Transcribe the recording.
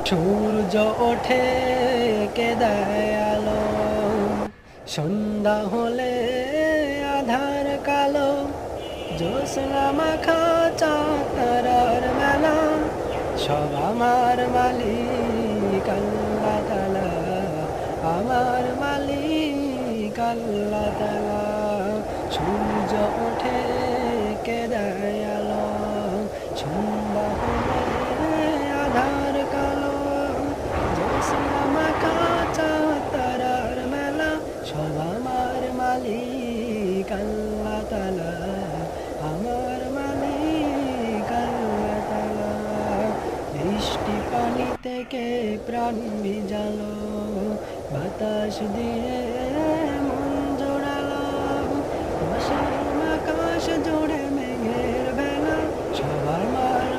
সূর্য ওঠে কে দেয় আলো, সন্ধ্যা হলে আধার কালো, জ্যোৎস্না মাখা চাঁদ তারার মেলা, সব আমার মালিক আল্লাহ তাআলা, আমার মালিক আল্লাহ তাআলা। সূর্য ওঠে কে দেয় আলো, সন্ধ্যা হলে আধার কালো, জ্যোৎস্না মাখা চাঁদ তারার মেলা, সব আমার মালিক আল্লাহ তাআলা, আমার মালিক আল্লাহ তাআলা। বৃষ্টি পানি থেকে প্রাণ ভিজালো, বাতাস দিয়ে মন জোড়ালো, অসীম আকাশ জুড়ে মেঘের ভেলা, সব আমার